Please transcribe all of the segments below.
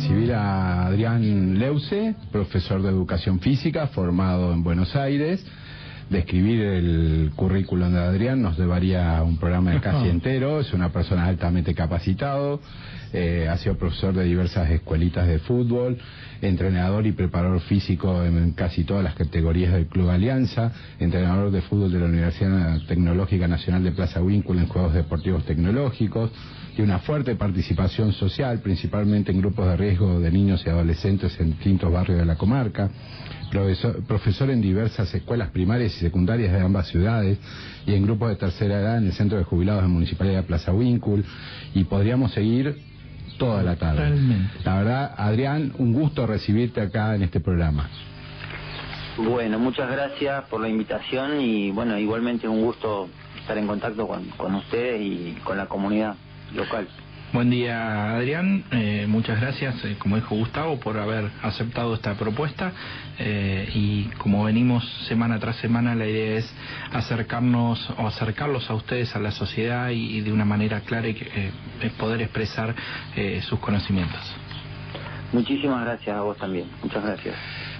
recibir a Adrián Leuce, profesor de Educación Física, formado en Buenos Aires. Describir el currículum de Adrián nos llevaría a un programa casi entero. Es una persona altamente capacitado, ha sido profesor de diversas escuelitas de fútbol, entrenador y preparador físico en casi todas las categorías del Club Alianza, entrenador de fútbol de la Universidad Tecnológica Nacional de Plaza Huíncula en Juegos Deportivos Tecnológicos, y una fuerte participación social, principalmente en grupos de riesgo de niños y adolescentes en distintos barrios de la comarca. Profesor en diversas escuelas primarias y secundarias de ambas ciudades y en grupos de tercera edad en el Centro de Jubilados de Municipalidad de Plaza Huíncul, y podríamos seguir toda la tarde. Realmente. La verdad, Adrián, un gusto recibirte acá en este programa. Bueno, muchas gracias por la invitación y bueno, igualmente un gusto estar en contacto con ustedes y con la comunidad local. Buen día, Adrián. Muchas gracias, como dijo Gustavo, por haber aceptado esta propuesta. Y como venimos semana tras semana, la idea es acercarnos o acercarlos a ustedes, a la sociedad, y de una manera clara y poder expresar sus conocimientos. Muchísimas gracias a vos también. Muchas gracias.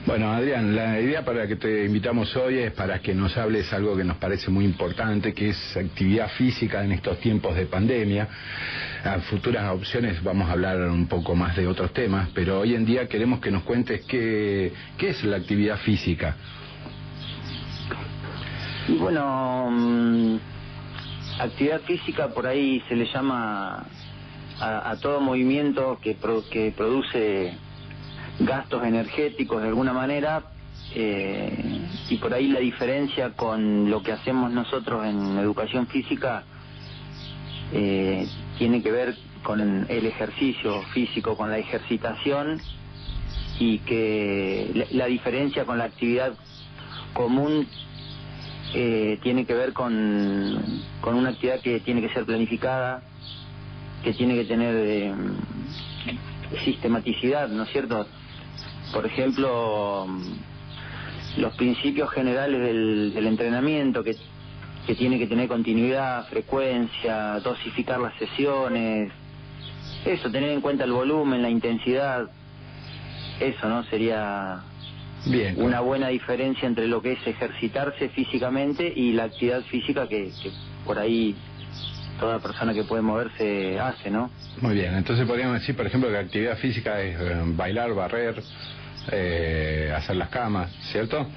Bueno, Adrián, la idea para la que te invitamos hoy es para que nos hables algo que nos parece muy importante, que es actividad física en estos tiempos de pandemia. A futuras opciones vamos a hablar un poco más de otros temas, pero hoy en día queremos que nos cuentes qué es la actividad física. Y bueno, actividad física por ahí se le llama a todo movimiento que produce gastos energéticos de alguna manera, y por ahí la diferencia con lo que hacemos nosotros en educación física tiene que ver con el ejercicio físico, con la ejercitación, y que la diferencia con la actividad común tiene que ver con una actividad que tiene que ser planificada, que tiene que tener sistematicidad, ¿no es cierto? Por ejemplo, los principios generales del entrenamiento, que tiene que tener continuidad, frecuencia, dosificar las sesiones, eso, tener en cuenta el volumen, la intensidad, eso, ¿no? Sería bien, una buena diferencia entre lo que es ejercitarse físicamente y la actividad física que por ahí toda persona que puede moverse hace, ¿no? Muy bien, entonces podríamos decir, por ejemplo, que la actividad física es bailar, barrer, hacer las camas, ¿cierto?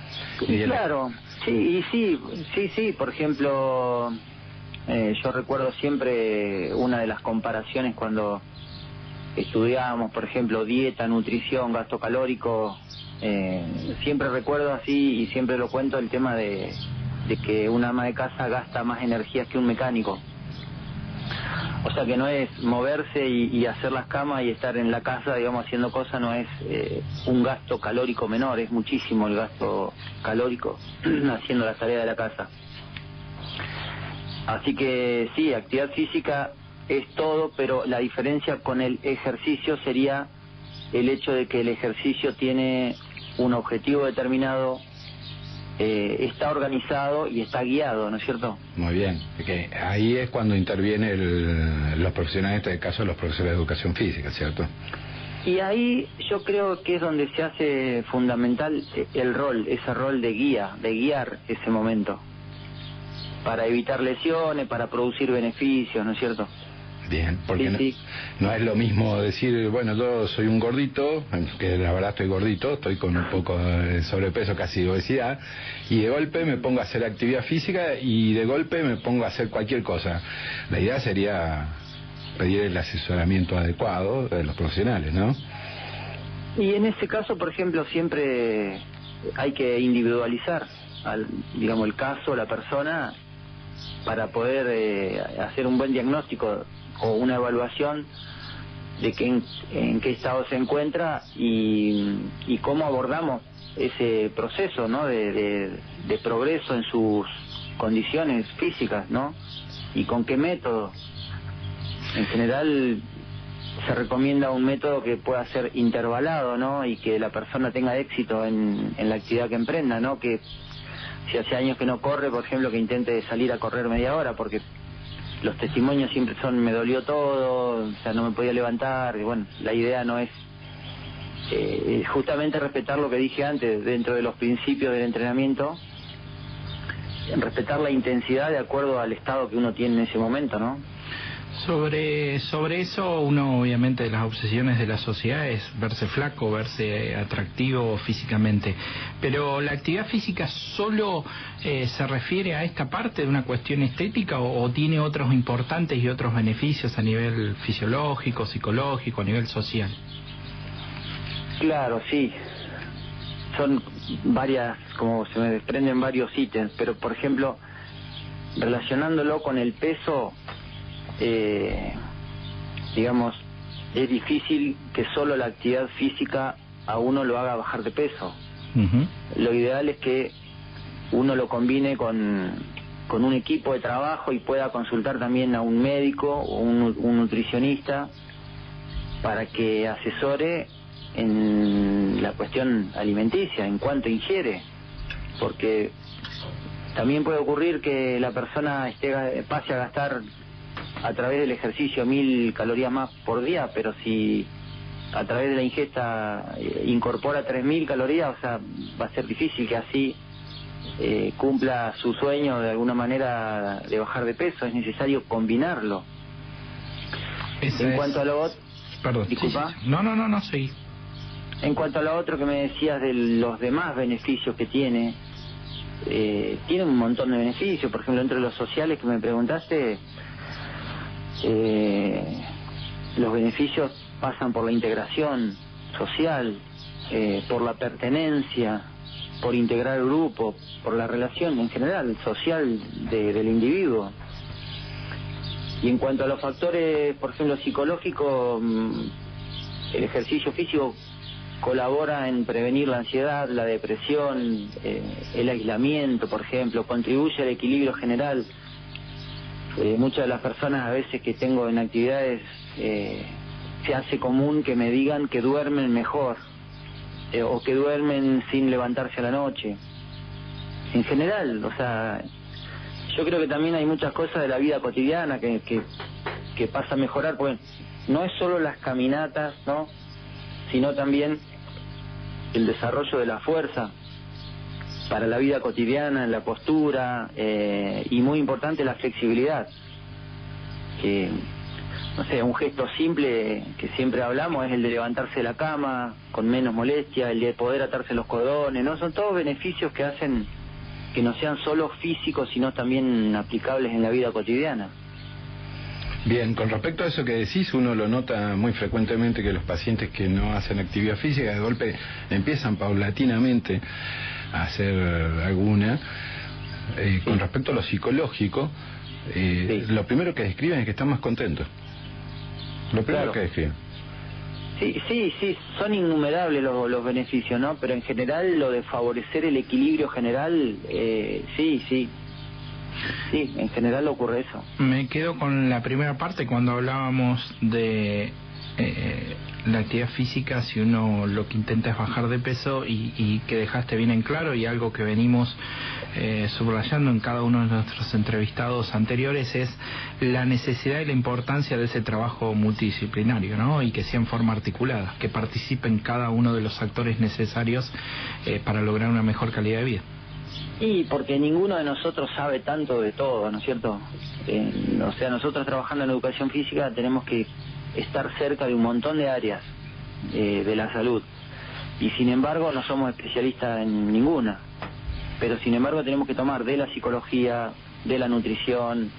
Y claro, sí, por ejemplo, yo recuerdo siempre una de las comparaciones cuando estudiábamos, por ejemplo, dieta, nutrición, gasto calórico, siempre recuerdo así y siempre lo cuento, el tema de que un ama de casa gasta más energías que un mecánico. O sea que no es moverse y hacer las camas y estar en la casa, digamos, haciendo cosas, no es un gasto calórico menor, es muchísimo el gasto calórico haciendo las tareas de la casa. Así que sí, actividad física es todo, pero la diferencia con el ejercicio sería el hecho de que el ejercicio tiene un objetivo determinado, está organizado y está guiado, ¿no es cierto? Muy bien, porque ahí es cuando intervienen los profesionales, en este caso los profesores de educación física, ¿cierto? Y ahí yo creo que es donde se hace fundamental ese rol de guía, de guiar ese momento, para evitar lesiones, para producir beneficios, ¿no es cierto? Bien, porque sí. No es lo mismo decir, bueno, yo soy un gordito, que la verdad estoy gordito, estoy con un poco de sobrepeso, casi obesidad, y de golpe me pongo a hacer actividad física y de golpe me pongo a hacer cualquier cosa. La idea sería pedir el asesoramiento adecuado de los profesionales, ¿no? Y en ese caso, por ejemplo, siempre hay que individualizar, digamos, el caso, la persona, para poder hacer un buen diagnóstico o una evaluación de en qué estado se encuentra y cómo abordamos ese proceso, ¿no? de progreso en sus condiciones físicas, ¿no? Y con qué método. En general se recomienda un método que pueda ser intervalado, ¿no? Y que la persona tenga éxito en la actividad que emprenda, ¿no? Que si hace años que no corre, por ejemplo, que intente salir a correr media hora, porque los testimonios siempre son: me dolió todo, o sea, no me podía levantar, y bueno, la idea no es justamente respetar lo que dije antes, dentro de los principios del entrenamiento, respetar la intensidad de acuerdo al estado que uno tiene en ese momento, ¿no? Sobre eso, uno obviamente de las obsesiones de la sociedad es verse flaco, verse atractivo físicamente, pero ¿la actividad física solo se refiere a esta parte de una cuestión estética o tiene otros importantes y otros beneficios a nivel fisiológico, psicológico, a nivel social? Claro, sí. Son varias, como se me desprenden varios ítems, pero por ejemplo, relacionándolo con el peso, digamos, es difícil que solo la actividad física a uno lo haga bajar de peso. Lo ideal es que uno lo combine con un equipo de trabajo y pueda consultar también a un médico o un nutricionista para que asesore en la cuestión alimenticia, en cuanto ingiere, porque también puede ocurrir que la persona pase a gastar a través del ejercicio 1000 calorías más por día, pero si a través de la ingesta incorpora 3000 calorías, o sea, va a ser difícil que así cumpla su sueño de alguna manera de bajar de peso. Es necesario combinarlo. Cuanto a lo otro, perdón, disculpa. Sí. No, seguí. En cuanto a lo otro que me decías de los demás beneficios que tiene un montón de beneficios. Por ejemplo, entre los sociales que me preguntaste, los beneficios pasan por la integración social, por la pertenencia, por integrar el grupo, por la relación en general social del individuo. Y en cuanto a los factores, por ejemplo, psicológicos, el ejercicio físico colabora en prevenir la ansiedad, la depresión, el aislamiento, por ejemplo, contribuye al equilibrio general. Muchas de las personas a veces que tengo en actividades se hace común que me digan que duermen mejor o que duermen sin levantarse a la noche. En general, o sea, yo creo que también hay muchas cosas de la vida cotidiana que pasa a mejorar, porque no es solo las caminatas, ¿no?, sino también el desarrollo de la fuerza para la vida cotidiana, la postura, y muy importante la flexibilidad. No sé, un gesto simple que siempre hablamos es el de levantarse de la cama con menos molestia, el de poder atarse los cordones, ¿no? Son todos beneficios que hacen que no sean solo físicos, sino también aplicables en la vida cotidiana. Bien, con respecto a eso que decís, uno lo nota muy frecuentemente que los pacientes que no hacen actividad física de golpe empiezan paulatinamente a hacer alguna. Con respecto a lo psicológico, sí, lo primero que describen es que están más contentos. Lo primero que describen. Sí, son innumerables los beneficios, ¿no? Pero en general lo de favorecer el equilibrio general, sí, en general ocurre eso. Me quedo con la primera parte cuando hablábamos de la actividad física, si uno lo que intenta es bajar de peso, y que dejaste bien en claro, y algo que venimos subrayando en cada uno de nuestros entrevistados anteriores, es la necesidad y la importancia de ese trabajo multidisciplinario, ¿no? Y que sea en forma articulada, que participen cada uno de los actores necesarios para lograr una mejor calidad de vida. Y porque ninguno de nosotros sabe tanto de todo, ¿no es cierto? O sea, nosotros trabajando en educación física tenemos que estar cerca de un montón de áreas de la salud, y sin embargo no somos especialistas en ninguna, pero sin embargo tenemos que tomar de la psicología, de la nutrición,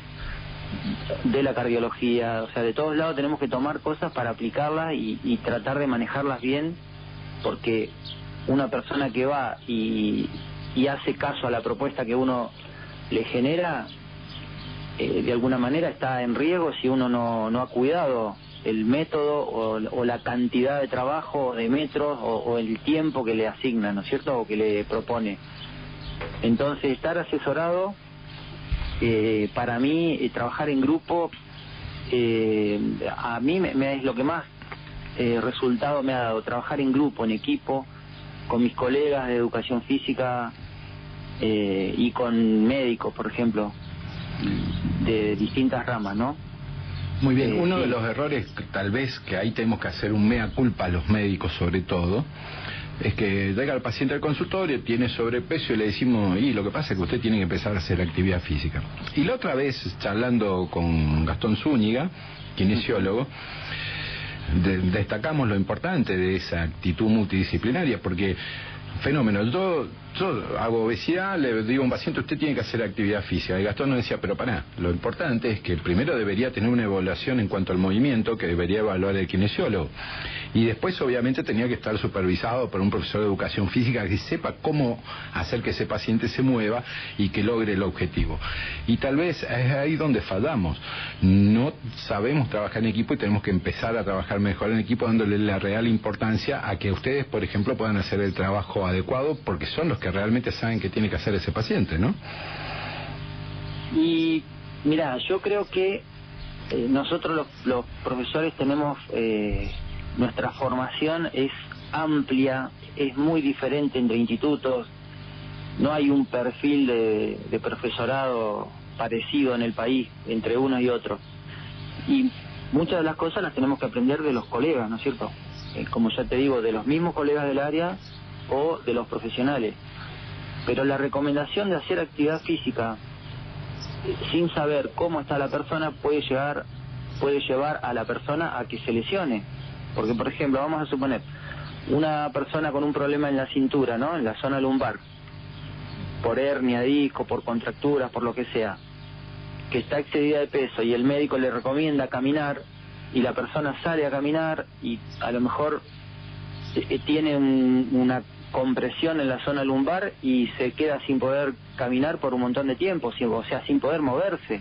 de la cardiología, o sea, de todos lados tenemos que tomar cosas para aplicarlas y tratar de manejarlas bien, porque una persona que va y hace caso a la propuesta que uno le genera, de alguna manera está en riesgo si uno no ha cuidado el método o la cantidad de trabajo, de metros o el tiempo que le asigna, ¿no es cierto?, o que le propone. Entonces, estar asesorado, para mí, trabajar en grupo, a mí es lo que más resultado me ha dado, trabajar en grupo, en equipo, con mis colegas de educación física y con médicos, por ejemplo, de distintas ramas, ¿no? Muy bien, uno de los errores tal vez que ahí tenemos que hacer un mea culpa a los médicos sobre todo, es que llega el paciente al consultorio, tiene sobrepeso y le decimos, y lo que pasa es que usted tiene que empezar a hacer actividad física. Y la otra vez, charlando con Gastón Zúñiga, kinesiólogo, destacamos lo importante de esa actitud multidisciplinaria, porque fenómeno, yo hago obesidad, le digo a un paciente, usted tiene que hacer actividad física, y Gastón nos decía, pero pará, lo importante es que primero debería tener una evaluación en cuanto al movimiento que debería evaluar el kinesiólogo, y después obviamente tenía que estar supervisado por un profesor de educación física que sepa cómo hacer que ese paciente se mueva y que logre el objetivo. Y tal vez es ahí donde fallamos, no sabemos trabajar en equipo y tenemos que empezar a trabajar mejor en equipo, dándole la real importancia a que ustedes, por ejemplo, puedan hacer el trabajo adecuado, porque son los que realmente saben qué tiene que hacer ese paciente, ¿no? Y mira, yo creo que nosotros los profesores tenemos, nuestra formación es amplia, es muy diferente entre institutos, no hay un perfil de profesorado parecido en el país entre unos y otros, y muchas de las cosas las tenemos que aprender de los colegas, ¿no es cierto? Como ya te digo, de los mismos colegas del área o de los profesionales. Pero la recomendación de hacer actividad física sin saber cómo está la persona puede llevar a la persona a que se lesione. Porque, por ejemplo, vamos a suponer una persona con un problema en la cintura, ¿no? En la zona lumbar, por hernia, disco, por contracturas, por lo que sea, que está excedida de peso y el médico le recomienda caminar y la persona sale a caminar y a lo mejor tiene una compresión en la zona lumbar y se queda sin poder caminar por un montón de tiempo, o sea, sin poder moverse.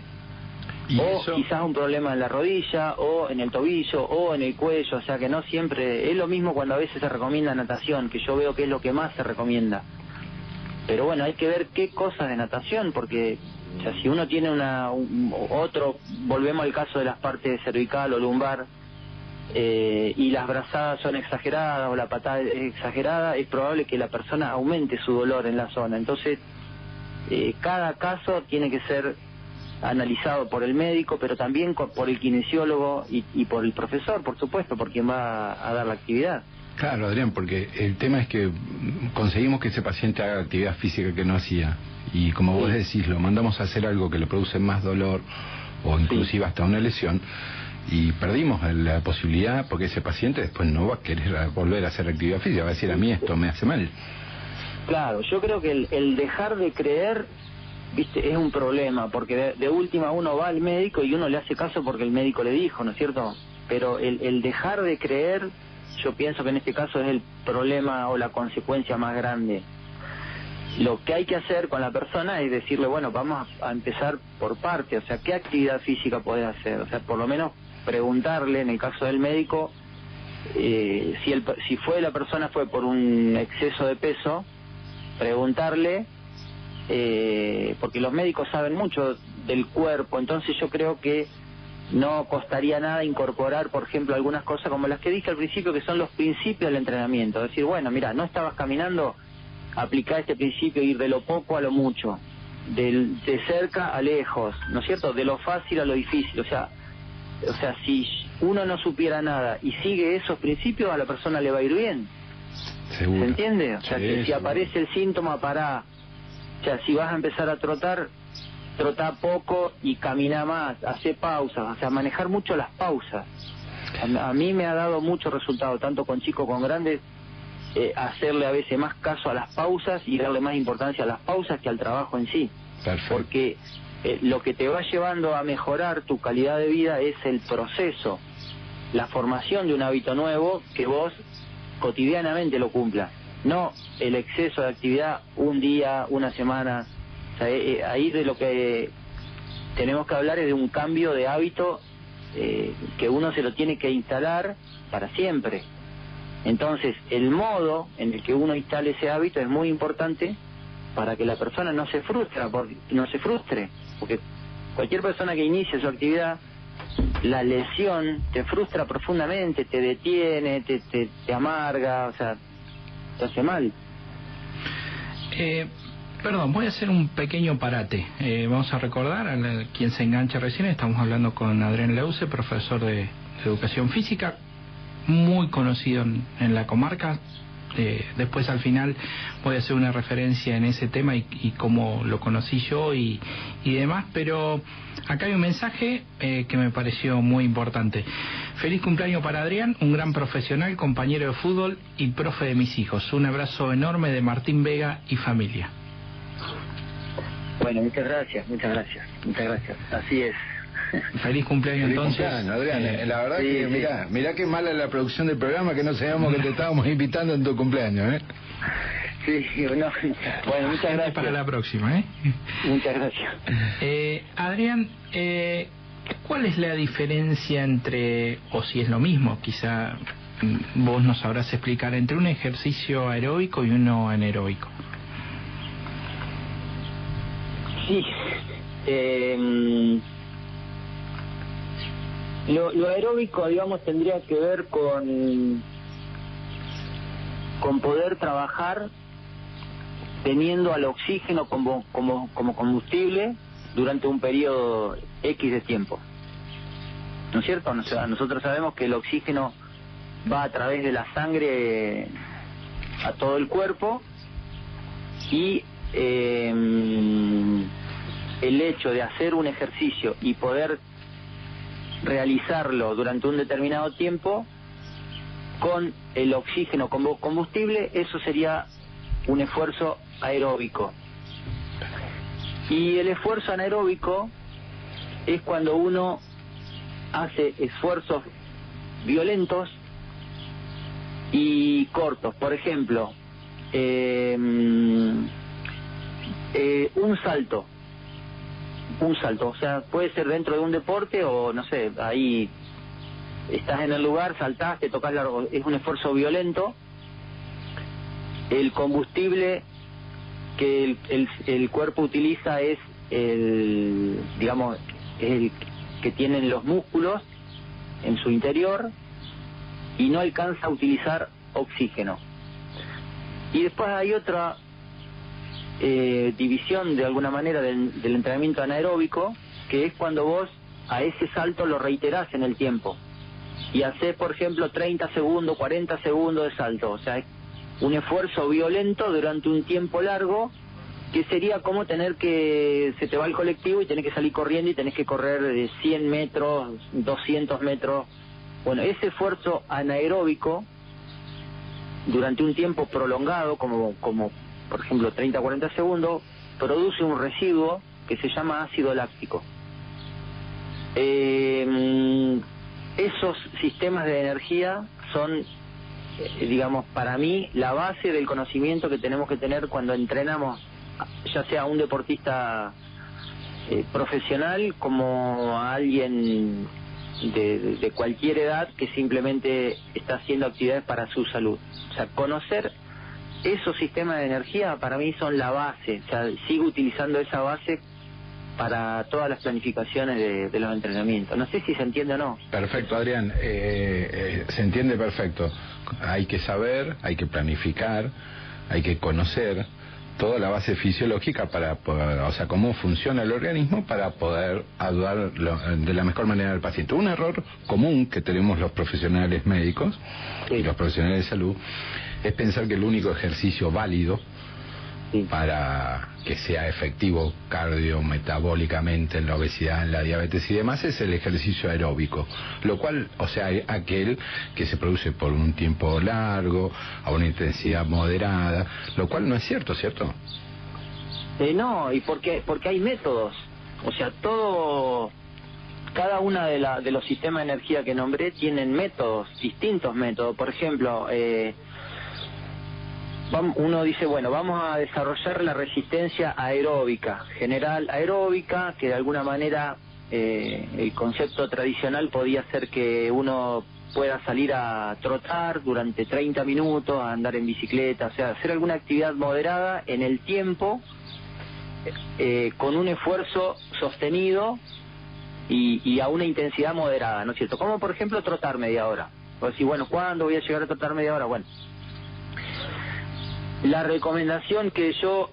O quizás un problema en la rodilla, o en el tobillo, o en el cuello, o sea que no siempre, es lo mismo cuando a veces se recomienda natación, que yo veo que es lo que más se recomienda. Pero bueno, hay que ver qué cosas de natación, porque o sea, si uno tiene volvemos al caso de las partes cervical o lumbar, y las brazadas son exageradas o la patada es exagerada, es probable que la persona aumente su dolor en la zona. Entonces, cada caso tiene que ser analizado por el médico, pero también por el kinesiólogo y por el profesor, por supuesto, por quien va a dar la actividad. Claro, Adrián, porque el tema es que conseguimos que ese paciente haga actividad física que no hacía, y como vos decís, lo mandamos a hacer algo que le produce más dolor o inclusive hasta una lesión, y perdimos la posibilidad, porque ese paciente después no va a querer volver a hacer actividad física, va a decir, a mí esto me hace mal. Claro, yo creo que el dejar de creer, viste, es un problema, porque de última uno va al médico y uno le hace caso porque el médico le dijo, ¿no es cierto? Pero el dejar de creer, yo pienso que en este caso es el problema o la consecuencia más grande. Lo que hay que hacer con la persona es decirle, bueno, vamos a empezar por parte, o sea, ¿qué actividad física podés hacer? O sea, por lo menos preguntarle, en el caso del médico, si la persona fue por un exceso de peso, preguntarle, porque los médicos saben mucho del cuerpo, entonces yo creo que no costaría nada incorporar, por ejemplo, algunas cosas como las que dije al principio, que son los principios del entrenamiento. Decir, bueno, mira, no estabas caminando, aplicar este principio, ir de lo poco a lo mucho, de cerca a lejos, ¿no es cierto? De lo fácil a lo difícil. O sea, si uno no supiera nada y sigue esos principios, a la persona le va a ir bien. Seguro. ¿Se entiende? O sea, que si aparece el síntoma, pará. O sea, si vas a empezar a trotar, trotá poco y camina más, hace pausas, o sea, manejar mucho las pausas. A mí me ha dado mucho resultado, tanto con chicos como con grandes, hacerle a veces más caso a las pausas y darle más importancia a las pausas que al trabajo en sí. Perfecto. Porque lo que te va llevando a mejorar tu calidad de vida es el proceso, la formación de un hábito nuevo que vos cotidianamente lo cumplas, no el exceso de actividad un día, una semana. O sea, ahí de lo que tenemos que hablar es de un cambio de hábito que uno se lo tiene que instalar para siempre. Entonces, el modo en el que uno instale ese hábito es muy importante para que la persona no se frustre, porque cualquier persona que inicie su actividad, la lesión te frustra profundamente, te detiene, te amarga, o sea, te hace mal. Perdón, voy a hacer un pequeño parate. Vamos a recordar a quien se engancha recién, estamos hablando con Adrián Leuce, profesor de Educación Física, muy conocido en la comarca. Después al final voy a hacer una referencia en ese tema y cómo lo conocí yo y demás, pero acá hay un mensaje que me pareció muy importante. Feliz cumpleaños para Adrián, un gran profesional, compañero de fútbol y profe de mis hijos. Un abrazo enorme de Martín Vega y familia. Bueno, muchas gracias. Así es. Feliz cumpleaños. Feliz entonces. cumpleaños, Adrián. La verdad sí, que sí. mirá qué mala la producción del programa que no sabíamos que te estábamos invitando en tu cumpleaños, ¿eh? Sí, no. Bueno, muchas gracias. Para la próxima, Muchas gracias. Adrián, ¿cuál es la diferencia entre, o si es lo mismo, quizá vos nos sabrás explicar, entre un ejercicio aeróbico y uno anaeróbico? Sí. Lo aeróbico, digamos, tendría que ver con poder trabajar teniendo al oxígeno como combustible durante un periodo X de tiempo. ¿No es cierto? O sea, nosotros sabemos que el oxígeno va a través de la sangre a todo el cuerpo y el hecho de hacer un ejercicio y poder realizarlo durante un determinado tiempo con el oxígeno como combustible, eso sería un esfuerzo aeróbico. Y el esfuerzo anaeróbico es cuando uno hace esfuerzos violentos y cortos. Por ejemplo, un salto, o sea, puede ser dentro de un deporte o no sé, ahí estás en el lugar, saltás, te tocas largo, es un esfuerzo violento. El combustible que el cuerpo utiliza es el que tienen los músculos en su interior y no alcanza a utilizar oxígeno. Y después hay otra división de alguna manera del entrenamiento anaeróbico, que es cuando vos a ese salto lo reiterás en el tiempo y haces, por ejemplo, 30 segundos, 40 segundos de salto, o sea, un esfuerzo violento durante un tiempo largo, que sería como tener que, se te va el colectivo y tenés que salir corriendo y tenés que correr de 100 metros, 200 metros. Bueno, ese esfuerzo anaeróbico durante un tiempo prolongado, como por ejemplo 30 o 40 segundos, produce un residuo que se llama ácido láctico. Esos sistemas de energía son, digamos, para mí, la base del conocimiento que tenemos que tener cuando entrenamos, ya sea un deportista profesional como a alguien de cualquier edad que simplemente está haciendo actividades para su salud. O sea, conocer esos sistemas de energía para mí son la base. O sea, sigo utilizando esa base para todas las planificaciones de los entrenamientos. No sé si se entiende o no. Perfecto, Adrián. Se entiende perfecto. Hay que saber, hay que planificar, hay que conocer toda la base fisiológica para poder, o sea, cómo funciona el organismo para poder ayudar de la mejor manera al paciente. Un error común que tenemos los profesionales médicos y los profesionales de salud es pensar que el único ejercicio válido para que sea efectivo cardiometabólicamente en la obesidad, en la diabetes y demás es el ejercicio aeróbico, lo cual, o sea, aquel que se produce por un tiempo largo, a una intensidad moderada, lo cual no es cierto, ¿cierto? No, y porque hay métodos, o sea, cada una de los sistemas de energía que nombré tienen métodos, distintos métodos. Por ejemplo, uno dice, bueno, vamos a desarrollar la resistencia aeróbica, general aeróbica, que de alguna manera el concepto tradicional podía ser que uno pueda salir a trotar durante 30 minutos, a andar en bicicleta, o sea, hacer alguna actividad moderada en el tiempo, con un esfuerzo sostenido y a una intensidad moderada, ¿no es cierto? Como por ejemplo trotar media hora. O decir, bueno, ¿cuándo voy a llegar a trotar media hora? Bueno, la recomendación que yo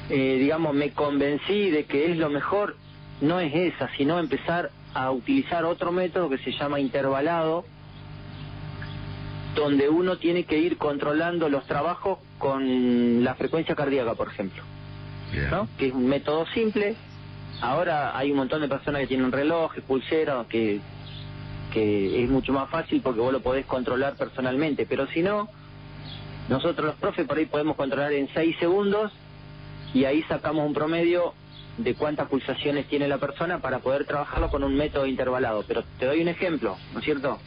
digamos, me convencí de que es lo mejor, no es esa, sino empezar a utilizar otro método que se llama intervalado, donde uno tiene que ir controlando los trabajos con la frecuencia cardíaca, por ejemplo, ¿no? Que es un método simple. Ahora hay un montón de personas que tienen relojes, pulseras, que es mucho más fácil porque vos lo podés controlar personalmente, pero si no, nosotros los profes por ahí podemos controlar en 6 segundos y ahí sacamos un promedio de cuántas pulsaciones tiene la persona para poder trabajarlo con un método intervalado. Pero te doy un ejemplo, ¿no es cierto?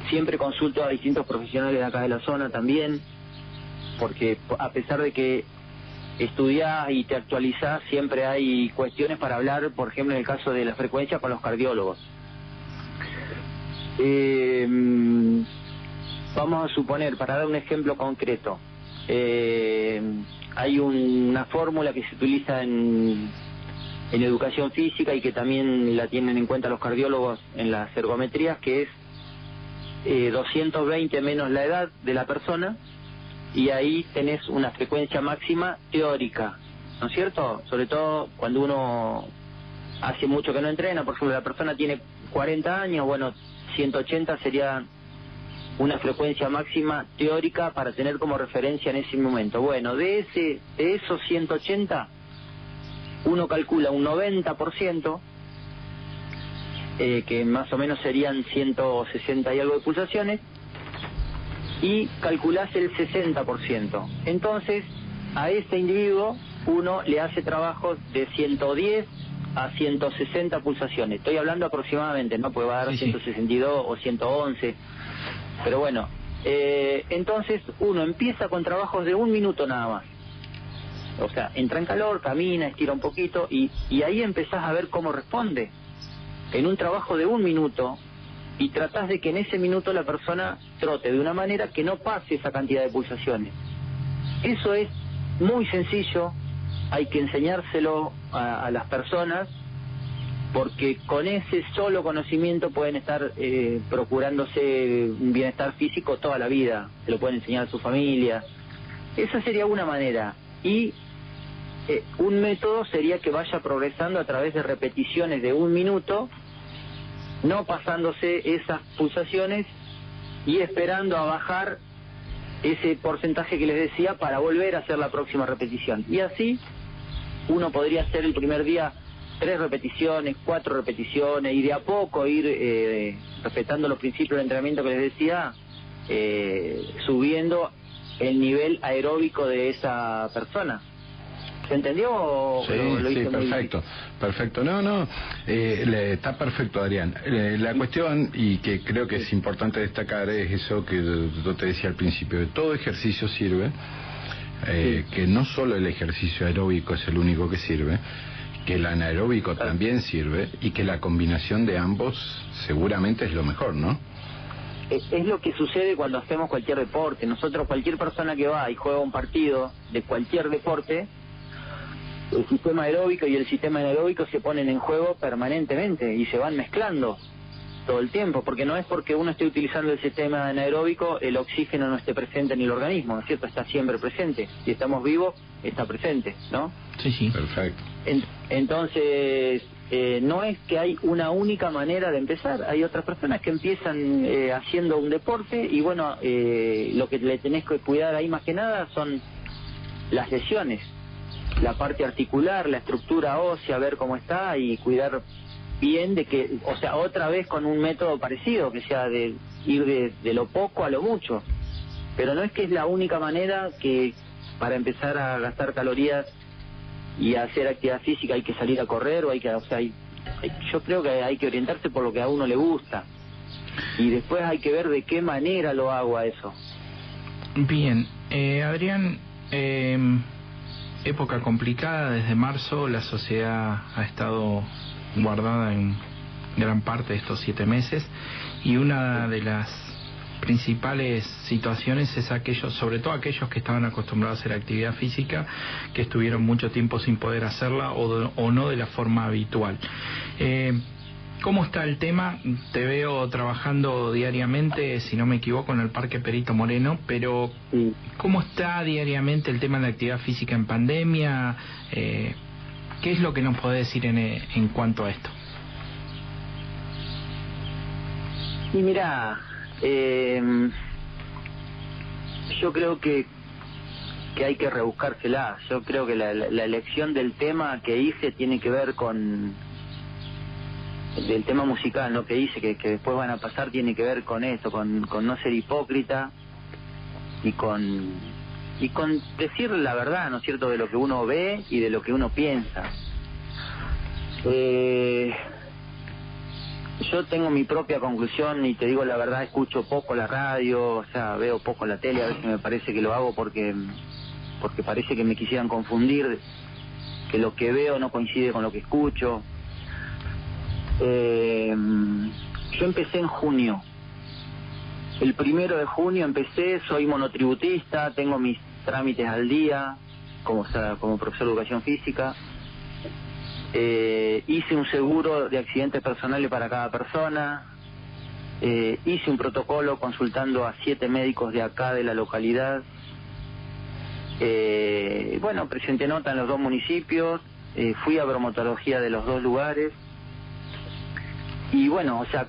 Siempre consulto a distintos profesionales de acá de la zona también, porque a pesar de que estudiás y te actualizás, siempre hay cuestiones para hablar, por ejemplo en el caso de la frecuencia con los cardiólogos. Vamos a suponer, para dar un ejemplo concreto, hay una fórmula que se utiliza en educación física y que también la tienen en cuenta los cardiólogos en las ergometrías, que es 220 menos la edad de la persona, y ahí tenés una frecuencia máxima teórica, ¿no es cierto? Sobre todo cuando uno hace mucho que no entrena, por ejemplo, la persona tiene 40 años, bueno, 180 sería una frecuencia máxima teórica para tener como referencia en ese momento. Bueno, de esos 180, uno calcula un 90%, que más o menos serían 160 y algo de pulsaciones, y calculás el 60%. Entonces, a ese individuo uno le hace trabajos de 110 a 160 pulsaciones. Estoy hablando aproximadamente, ¿no? Puede dar 162 o 111. Pero bueno, entonces uno empieza con trabajos de 1 minuto nada más. O sea, entra en calor, camina, estira un poquito y ahí empezás a ver cómo responde. En un trabajo de 1 minuto, y tratás de que en ese minuto la persona trote de una manera que no pase esa cantidad de pulsaciones. Eso es muy sencillo, hay que enseñárselo a las personas, porque con ese solo conocimiento pueden estar procurándose un bienestar físico toda la vida, se lo pueden enseñar a su familia. Esa sería una manera, y un método sería que vaya progresando a través de repeticiones de 1 minuto, no pasándose esas pulsaciones y esperando a bajar ese porcentaje que les decía para volver a hacer la próxima repetición. Y así uno podría hacer el primer día 3 repeticiones, 4 repeticiones, y de a poco ir respetando los principios del entrenamiento que les decía, subiendo el nivel aeróbico de esa persona. ¿Se entendió? Sí, sí, perfecto, perfecto. No, está perfecto, Adrián. La cuestión, y que creo que es importante destacar, es eso que yo te decía al principio, de todo ejercicio sirve, que no solo el ejercicio aeróbico es el único que sirve, que el anaeróbico también sirve, y que la combinación de ambos seguramente es lo mejor, ¿no? Es lo que sucede cuando hacemos cualquier deporte. Nosotros, cualquier persona que va y juega un partido de cualquier deporte, el sistema aeróbico y el sistema anaeróbico se ponen en juego permanentemente y se van mezclando todo el tiempo, porque no es porque uno esté utilizando el sistema anaeróbico el oxígeno no esté presente en el organismo, ¿no es cierto? Está siempre presente. Si estamos vivos, está presente, ¿no? Sí, sí. Perfecto. Entonces, no es que hay una única manera de empezar. Hay otras personas que empiezan haciendo un deporte y bueno, lo que le tenés que cuidar ahí más que nada son las lesiones, la parte articular, la estructura ósea, ver cómo está y cuidar bien de que, o sea, otra vez con un método parecido, que sea de ir de lo poco a lo mucho. Pero no es que es la única manera que para empezar a gastar calorías y a hacer actividad física hay que salir a correr o hay que, o sea, yo creo que hay que orientarse por lo que a uno le gusta y después hay que ver de qué manera lo hago a eso. Bien, Adrián, época complicada, desde marzo la sociedad ha estado guardada en gran parte de estos 7 meses y una de las principales situaciones es aquellos, sobre todo aquellos que estaban acostumbrados a hacer actividad física, que estuvieron mucho tiempo sin poder hacerla o no de la forma habitual. ¿Cómo está el tema? Te veo trabajando diariamente, si no me equivoco, en el Parque Perito Moreno, pero Sí. ¿cómo está diariamente el tema de la actividad física en pandemia? ¿Qué es lo que nos podés decir en cuanto a esto? Y mira, yo creo que hay que rebuscársela. Yo creo que la elección del tema que hice tiene que ver con del tema musical, ¿no? Que hice, que después van a pasar, tiene que ver con eso, con no ser hipócrita y con decir la verdad, ¿no es cierto?, de lo que uno ve y de lo que uno piensa. Yo tengo mi propia conclusión y te digo la verdad, escucho poco la radio, o sea, veo poco la tele, a veces me parece que lo hago porque parece que me quisieran confundir, que lo que veo no coincide con lo que escucho. Yo empecé en junio. El 1 de junio empecé, soy monotributista, tengo mis trámites al día como profesor de educación física. Hice un seguro de accidentes personales para cada persona, hice un protocolo consultando a 7 médicos de acá de la localidad. Bueno, presenté nota en los 2 municipios, fui a bromatología de los 2 lugares y bueno, o sea,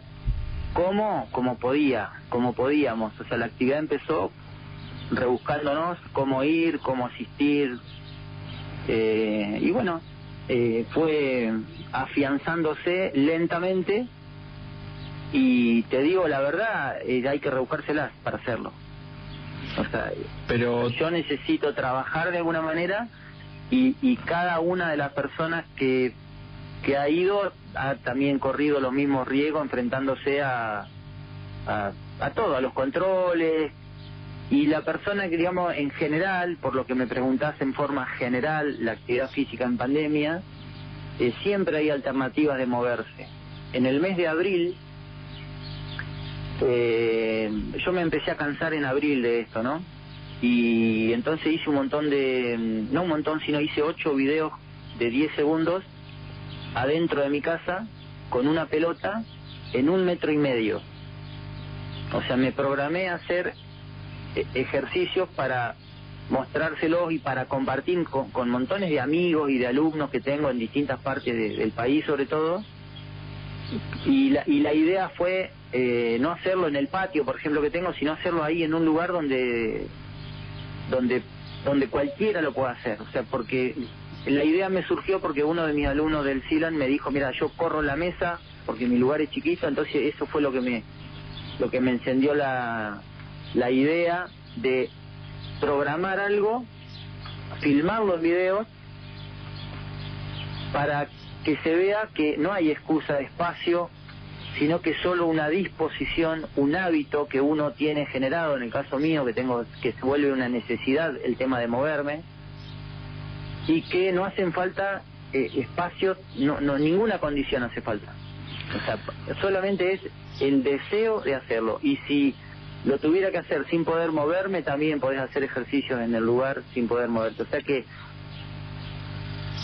como podíamos, o sea, la actividad empezó rebuscándonos cómo ir, cómo asistir, y bueno, fue afianzándose lentamente y te digo la verdad, hay que rebuscárselas para hacerlo. O sea, pero yo necesito trabajar de alguna manera y cada una de las personas que ha ido ha también corrido los mismos riesgos enfrentándose a todo, a los controles. Y la persona que, digamos, en general, por lo que me preguntás en forma general, la actividad física en pandemia, siempre hay alternativas de moverse. En el mes de abril, yo me empecé a cansar en abril de esto, ¿no? Y entonces hice un montón no un montón, sino hice 8 videos de 10 segundos adentro de mi casa con una pelota en 1,5 metros. O sea, me programé a hacer ejercicios para mostrárselos y para compartir con montones de amigos y de alumnos que tengo en distintas partes del país, sobre todo. Y la idea fue no hacerlo en el patio, por ejemplo, que tengo, sino hacerlo ahí en un lugar donde cualquiera lo pueda hacer. O sea, porque la idea me surgió porque uno de mis alumnos del CILAN me dijo, mira, yo corro la mesa porque mi lugar es chiquito, entonces eso fue lo que me encendió la idea de programar algo, filmar los videos para que se vea que no hay excusa de espacio, sino que solo una disposición, un hábito que uno tiene generado, en el caso mío que se vuelve una necesidad el tema de moverme, y que no hacen falta espacios, ninguna condición hace falta. O sea, solamente es el deseo de hacerlo. Y si lo tuviera que hacer sin poder moverme, también podés hacer ejercicios en el lugar sin poder moverte. O sea que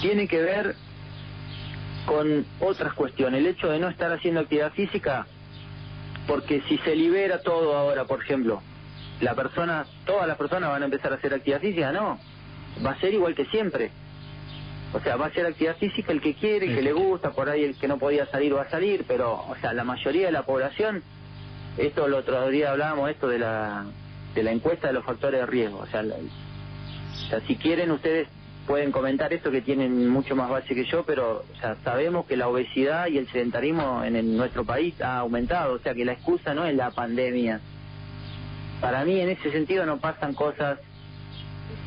tiene que ver con otras cuestiones. El hecho de no estar haciendo actividad física, porque si se libera todo ahora, por ejemplo, todas las personas van a empezar a hacer actividad física, no. Va a ser igual que siempre. O sea, va a ser actividad física el que quiere, el que le gusta, por ahí el que no podía salir va a salir, pero, o sea, la mayoría de la población, esto el otro día hablábamos de la encuesta de los factores de riesgo. O sea, si quieren ustedes pueden comentar esto, que tienen mucho más base que yo, pero o sea, sabemos que la obesidad y el sedentarismo en nuestro país ha aumentado. O sea, que la excusa no es la pandemia. Para mí, en ese sentido, no pasan cosas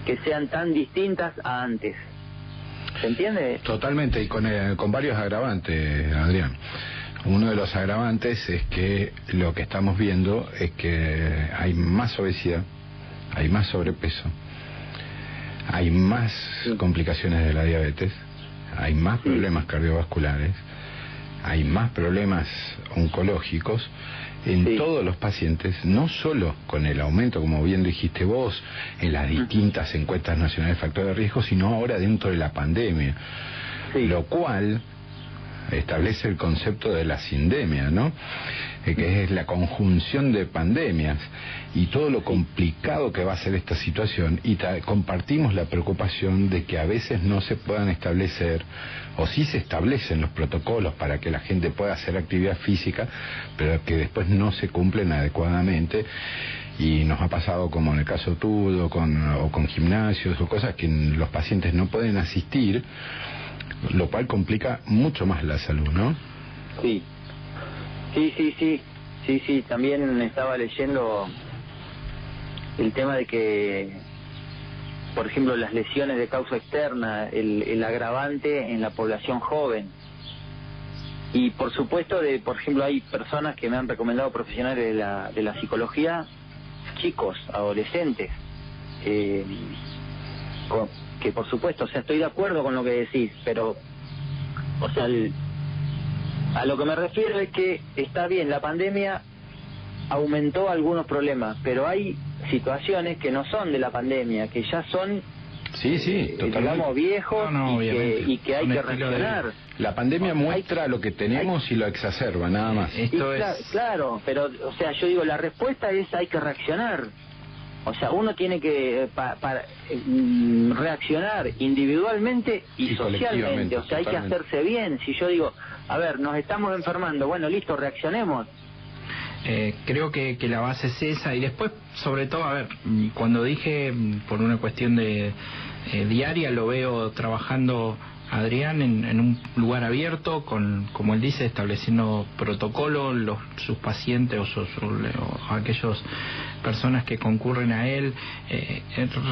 que sean tan distintas a antes. ¿Se entiende? Totalmente, y con varios agravantes, Adrián. Uno de los agravantes es que lo que estamos viendo es que hay más obesidad, hay más sobrepeso, hay más complicaciones de la diabetes, hay más problemas cardiovasculares, hay más problemas oncológicos en todos los pacientes, no solo con el aumento, como bien dijiste vos, en las distintas encuestas nacionales de factores de riesgo, sino ahora dentro de la pandemia. Lo cual establece el concepto de la sindemia, ¿no? Que es la conjunción de pandemias y todo lo complicado que va a ser esta situación, y compartimos la preocupación de que a veces no se puedan establecer, o sí se establecen los protocolos para que la gente pueda hacer actividad física, pero que después no se cumplen adecuadamente. Y nos ha pasado, como en el caso tuyo, o con gimnasios o cosas que los pacientes no pueden asistir, lo cual complica mucho más la salud, ¿no? Sí. Sí, también estaba leyendo el tema de que, por ejemplo, las lesiones de causa externa, el agravante en la población joven. Y por supuesto, por ejemplo, hay personas que me han recomendado, profesionales de la psicología, chicos, adolescentes, que por supuesto, o sea, estoy de acuerdo con lo que decís, pero, o sea, a lo que me refiero es que está bien, la pandemia aumentó algunos problemas, pero hay situaciones que no son de la pandemia, que ya son, digamos, viejos, y que hay que reaccionar. La pandemia muestra lo que tenemos y lo exacerba, nada más. Claro, pero, o sea, yo digo, la respuesta es hay que reaccionar. O sea, uno tiene que reaccionar individualmente y socialmente. O sea, hay que hacerse bien. Si yo digo, a ver, nos estamos enfermando, bueno, listo, reaccionemos. Creo que la base es esa, y después, sobre todo, a ver, cuando dije por una cuestión de diaria, lo veo trabajando Adrián en un lugar abierto, como él dice, estableciendo protocolos, sus pacientes o aquellas personas que concurren a él,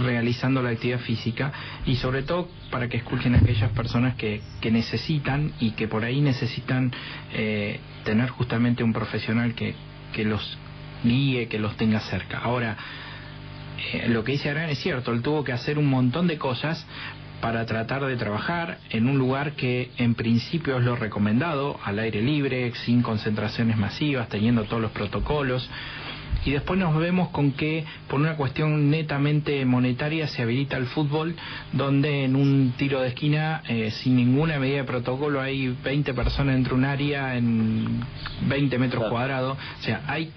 realizando la actividad física, y sobre todo para que escuchen a aquellas personas que necesitan, y que por ahí necesitan tener justamente un profesional que los guíe, que los tenga cerca. Ahora, lo que dice Adrián es cierto, él tuvo que hacer un montón de cosas para tratar de trabajar en un lugar que en principio es lo recomendado, al aire libre, sin concentraciones masivas, teniendo todos los protocolos, y después nos vemos con que por una cuestión netamente monetaria se habilita el fútbol, donde en un tiro de esquina, sin ninguna medida de protocolo, hay 20 personas dentro de un área en 20 metros cuadrados. O sea, hay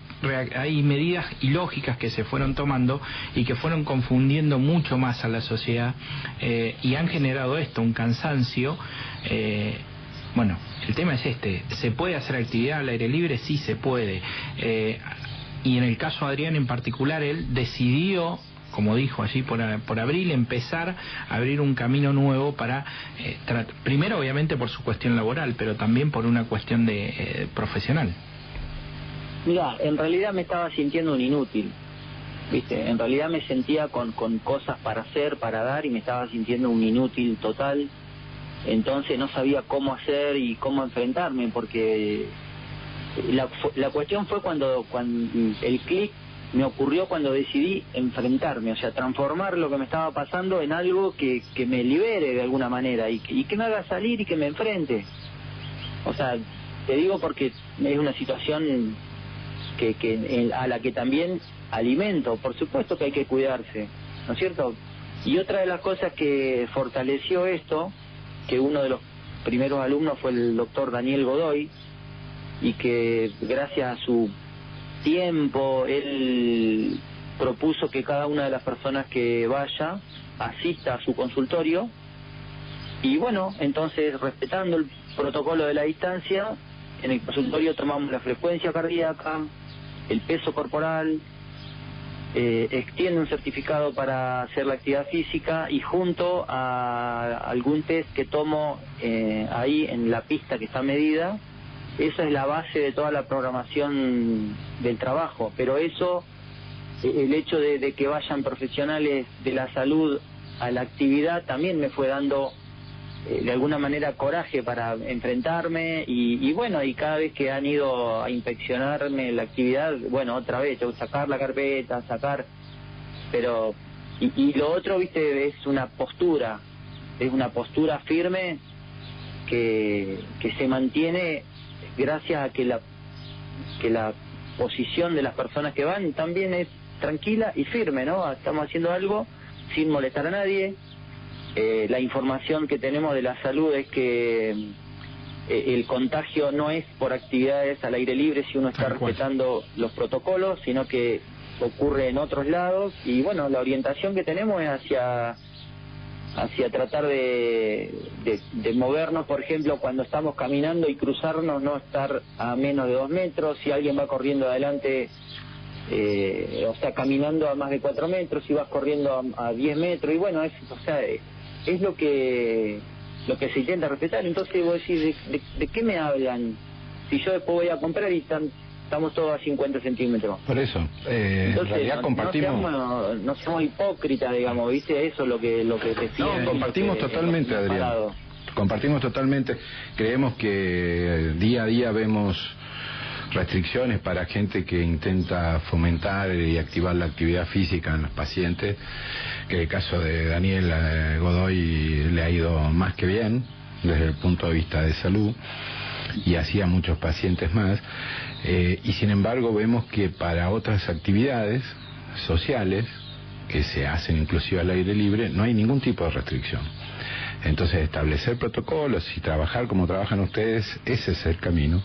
medidas ilógicas que se fueron tomando y que fueron confundiendo mucho más a la sociedad, y han generado un cansancio. Bueno, el tema es ¿se puede hacer actividad al aire libre? Sí, se puede. Y en el caso de Adrián en particular, él decidió, como dijo allí por abril, empezar a abrir un camino nuevo para, primero obviamente por su cuestión laboral, pero también por una cuestión de profesional. Mira, en realidad me estaba sintiendo un inútil, ¿viste? En realidad me sentía con cosas para hacer, para dar, y me estaba sintiendo un inútil total. Entonces no sabía cómo hacer y cómo enfrentarme, porque la cuestión fue cuando el clic me ocurrió, cuando decidí enfrentarme, o sea, transformar lo que me estaba pasando en algo que me libere de alguna manera y que me haga salir y que me enfrente. O sea, te digo porque es una situación a la que también alimento. Por supuesto que hay que cuidarse, ¿no es cierto? Y otra de las cosas que fortaleció esto, que uno de los primeros alumnos fue el doctor Daniel Godoy, y que gracias a su tiempo él propuso que cada una de las personas que vaya asista a su consultorio, y bueno, entonces, respetando el protocolo de la distancia, en el consultorio tomamos la frecuencia cardíaca, el peso corporal, extiende un certificado para hacer la actividad física, y junto a algún test que tomo ahí en la pista que está medida, esa es la base de toda la programación del trabajo. Pero eso, el hecho de que vayan profesionales de la salud a la actividad, también me fue dando de alguna manera coraje para enfrentarme, y bueno, y cada vez que han ido a inspeccionarme la actividad, bueno, otra vez tengo que sacar la carpeta, pero y lo otro, viste, es una postura firme que se mantiene gracias a que la posición de las personas que van también es tranquila y firme, ¿no? Estamos haciendo algo sin molestar a nadie. La información que tenemos de la salud es que el contagio no es por actividades al aire libre si uno está respetando los protocolos, sino que ocurre en otros lados. Y bueno, la orientación que tenemos es hacia tratar de movernos, por ejemplo, cuando estamos caminando y cruzarnos, no estar a menos de 2 metros. Si alguien va corriendo adelante, o sea, caminando a más de 4 metros, si vas corriendo a 10 metros, y bueno, es lo que se intenta respetar. Entonces vos decís, ¿de qué me hablan? Si yo después voy a comprar y estamos todos a 50 centímetros. Por eso, entonces, en realidad compartimos... No seamos hipócritas, digamos, ¿viste? Eso es lo que te piden. No, compartimos totalmente, Adrián. Compartimos totalmente. Creemos que día a día vemos restricciones para gente que intenta fomentar y activar la actividad física en los pacientes, que el caso de Daniel Godoy le ha ido más que bien desde el punto de vista de salud, y así a muchos pacientes más, y sin embargo vemos que para otras actividades sociales que se hacen inclusive al aire libre no hay ningún tipo de restricción. Entonces establecer protocolos y trabajar como trabajan ustedes, ese es el camino,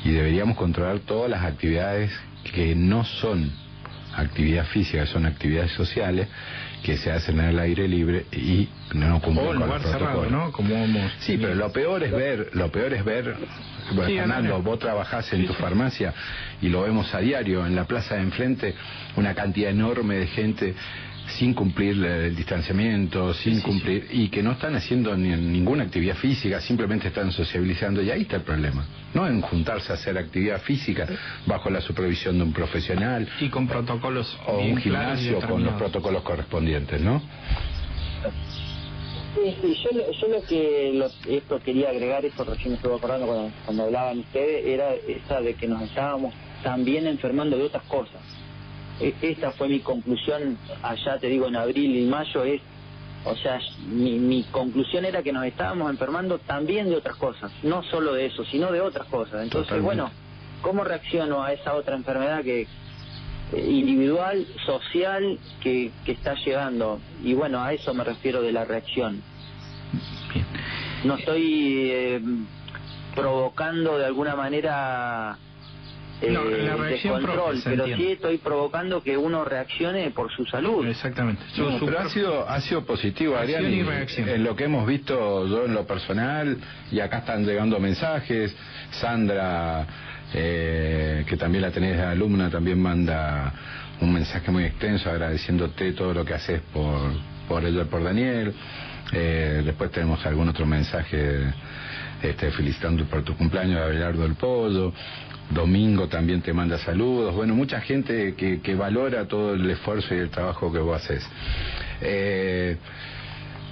y deberíamos controlar todas las actividades que no son actividad física, son actividades sociales que se hacen al aire libre y no cumplen con los protocolos. Cerrado, ¿no? Sí, pero lo peor es ver, bueno, sí, Fernando, vos trabajás en tu farmacia y lo vemos a diario en la plaza de enfrente, una cantidad enorme de gente sin cumplir el distanciamiento, sin cumplir, y que no están haciendo ninguna actividad física, simplemente están sociabilizando, y ahí está el problema. No en juntarse a hacer actividad física bajo la supervisión de un profesional. Y con protocolos o un gimnasio con los protocolos correspondientes, ¿no? Sí, yo lo que esto quería agregar, eso recién me estuve acordando cuando hablaban ustedes, era esa de que nos estábamos también enfermando de otras cosas. Esta fue mi conclusión allá, te digo, en abril y mayo, mi conclusión era que nos estábamos enfermando también de otras cosas, no solo de eso, sino de otras cosas. Entonces, totalmente. Bueno, ¿cómo reacciono a esa otra enfermedad que individual, social, que está llegando? Y bueno, a eso me refiero de la reacción. Bien. No estoy provocando de alguna manera descontrol, pero sí estoy provocando que uno reaccione por su salud. Exactamente. Pero ha sido positivo, Adrián, en lo que hemos visto yo en lo personal, y acá están llegando mensajes. Sandra, que también la tenés de alumna, también manda un mensaje muy extenso agradeciéndote todo lo que haces por ella y por Daniel. Después tenemos algún otro mensaje felicitando por tu cumpleaños de Abelardo del Pollo. Domingo también te manda saludos. Bueno, mucha gente que valora todo el esfuerzo y el trabajo que vos haces.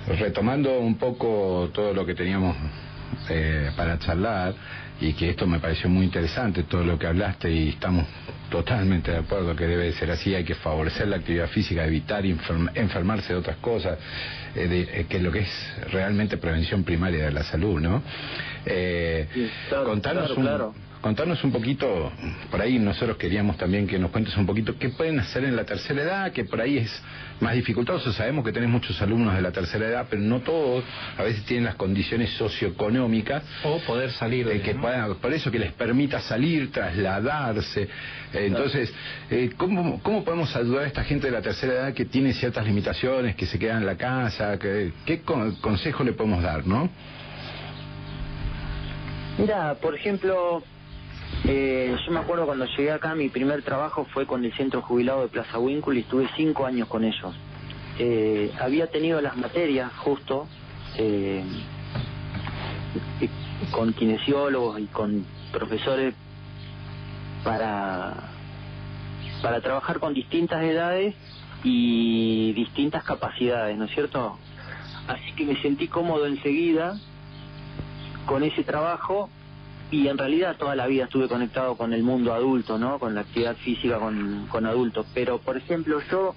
Retomando un poco todo lo que teníamos para charlar, y que esto me pareció muy interesante, todo lo que hablaste, y estamos totalmente de acuerdo que debe ser así. Hay que favorecer la actividad física, evitar enfermarse de otras cosas, que es lo que es realmente prevención primaria de la salud, ¿no? Sí, claro. Contarnos un poquito, por ahí nosotros queríamos también que nos cuentes un poquito qué pueden hacer en la tercera edad, que por ahí es más dificultoso. Sabemos que tenés muchos alumnos de la tercera edad, pero no todos a veces tienen las condiciones socioeconómicas o poder salir por eso que les permita salir, trasladarse. Entonces, ¿cómo podemos ayudar a esta gente de la tercera edad que tiene ciertas limitaciones, que se queda en la casa? ¿Qué consejo le podemos dar, no? Mira, por ejemplo, yo me acuerdo cuando llegué acá, mi primer trabajo fue con el centro jubilado de Plaza Winkle y estuve 5 años con ellos. Había tenido las materias justo con kinesiólogos y con profesores para trabajar con distintas edades y distintas capacidades, ¿no es cierto? Así que me sentí cómodo enseguida con ese trabajo, y en realidad toda la vida estuve conectado con el mundo adulto, ¿no? Con la actividad física con adultos. Pero, por ejemplo, yo,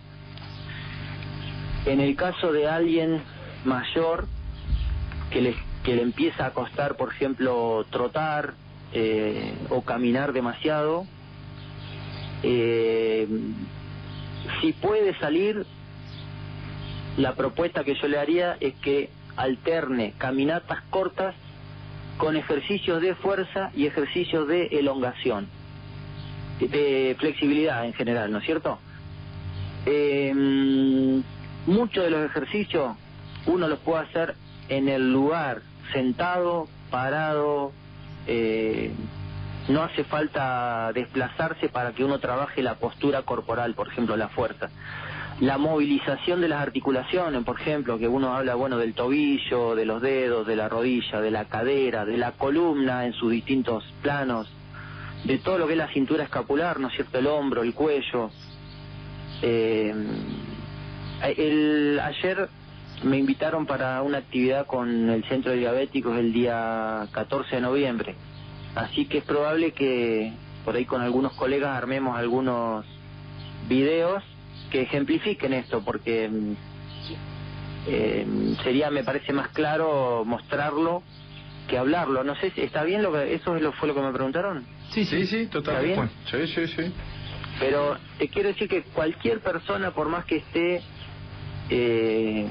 en el caso de alguien mayor que le empieza a costar, por ejemplo, trotar o caminar demasiado, si puede salir, la propuesta que yo le haría es que alterne caminatas cortas con ejercicios de fuerza y ejercicios de elongación, de flexibilidad en general, ¿no es cierto? Muchos de los ejercicios uno los puede hacer en el lugar, sentado, parado, no hace falta desplazarse para que uno trabaje la postura corporal, por ejemplo, la fuerza. La movilización de las articulaciones, por ejemplo, que uno habla, bueno, del tobillo, de los dedos, de la rodilla, de la cadera, de la columna en sus distintos planos, de todo lo que es la cintura escapular, ¿no es cierto?, el hombro, el cuello. Ayer me invitaron para una actividad con el Centro de Diabéticos el día 14 de noviembre, así que es probable que por ahí con algunos colegas armemos algunos videos que ejemplifiquen esto, porque sería, me parece más claro mostrarlo que hablarlo. No sé si está bien eso fue lo que me preguntaron. Sí, totalmente. Sí. Pero te quiero decir que cualquier persona, por más que esté de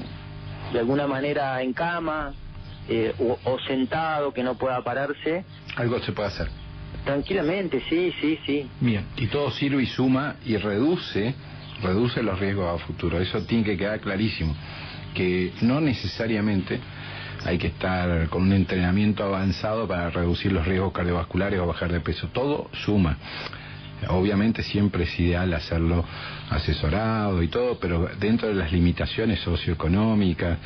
alguna manera en cama o sentado, que no pueda pararse, algo se puede hacer. Tranquilamente, sí. Bien. Y todo sirve y suma y reduce los riesgos a futuro. Eso tiene que quedar clarísimo, que no necesariamente hay que estar con un entrenamiento avanzado para reducir los riesgos cardiovasculares o bajar de peso. Todo suma. Obviamente siempre es ideal hacerlo asesorado y todo, pero dentro de las limitaciones socioeconómicas,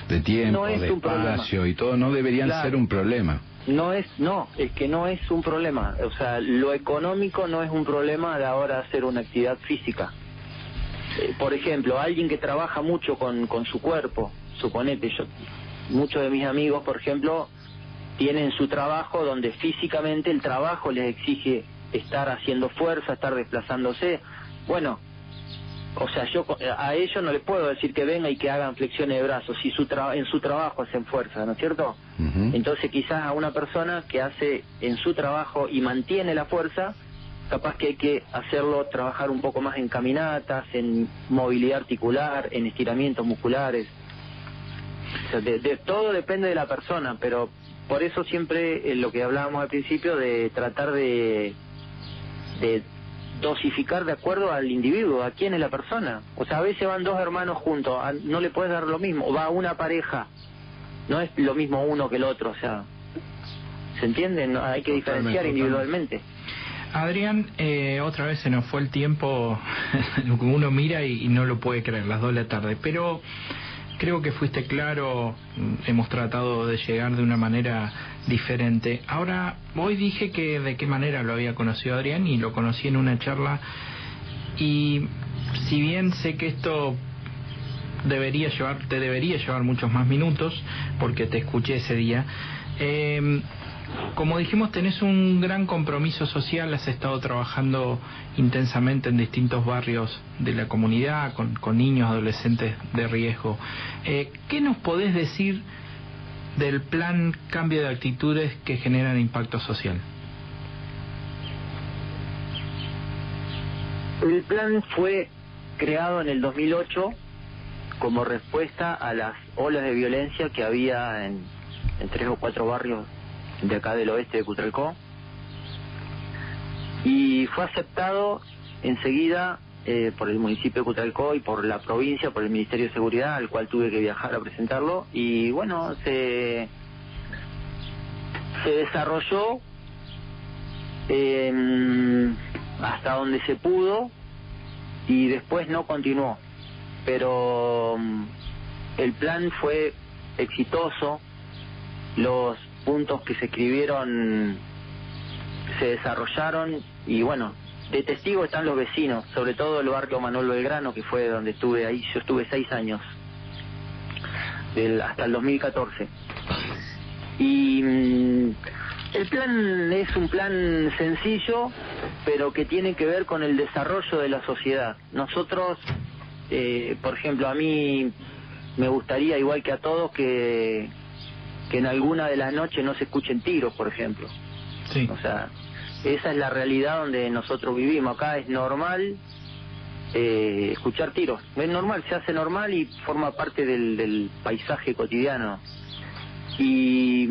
de tiempo, de espacio y todo, no deberían ser un problema. Es que no es un problema. O sea, lo económico no es un problema a la hora de hacer una actividad física. Por ejemplo, alguien que trabaja mucho con su cuerpo, suponete, muchos de mis amigos, por ejemplo, tienen su trabajo donde físicamente el trabajo les exige estar haciendo fuerza, estar desplazándose. Bueno, o sea, yo a ellos no les puedo decir que vengan y que hagan flexiones de brazos si en su trabajo hacen fuerza, ¿no es cierto? Entonces quizás a una persona que hace en su trabajo y mantiene la fuerza, capaz que hay que hacerlo trabajar un poco más en caminatas, en movilidad articular, en estiramientos musculares. O sea, de todo depende de la persona, pero por eso siempre lo que hablábamos al principio de tratar de dosificar de acuerdo al individuo, a quién es la persona. O sea, a veces van dos hermanos juntos, no le puedes dar lo mismo, o va una pareja, no es lo mismo uno que el otro, o sea, ¿se entiende? No, hay que diferenciar individualmente. Adrián, otra vez se nos fue el tiempo, uno mira y no lo puede creer, las 2 de la tarde, pero creo que fuiste claro, hemos tratado de llegar de una manera diferente. Aquí hoy dije que de qué manera lo había conocido Adrián, y lo conocí en una charla, y si bien sé que esto te debería llevar muchos más minutos, porque te escuché ese día, como dijimos, tenés un gran compromiso social, has estado trabajando intensamente en distintos barrios de la comunidad, con niños, adolescentes de riesgo. ¿Qué nos podés decir del plan Cambio de Actitudes que generan impacto social? El plan fue creado en el 2008 como respuesta a las olas de violencia que había en 3 o 4 barrios de acá del oeste de Cutralcó, y fue aceptado enseguida por el municipio de Cutralcó y por la provincia, por el Ministerio de Seguridad, al cual tuve que viajar a presentarlo, y bueno, se desarrolló hasta donde se pudo y después no continuó, pero el plan fue exitoso. Los puntos que se escribieron se desarrollaron, y bueno, de testigo están los vecinos, sobre todo el barrio Manuel Belgrano, que fue donde estuve ahí. Yo estuve 6 años, hasta el 2014. Y el plan es un plan sencillo, pero que tiene que ver con el desarrollo de la sociedad. Nosotros, por ejemplo, a mí me gustaría, igual que a todos, que en alguna de las noches no se escuchen tiros, por ejemplo. Sí. O sea, esa es la realidad donde nosotros vivimos. Acá es normal escuchar tiros. Es normal, se hace normal y forma parte del paisaje cotidiano. y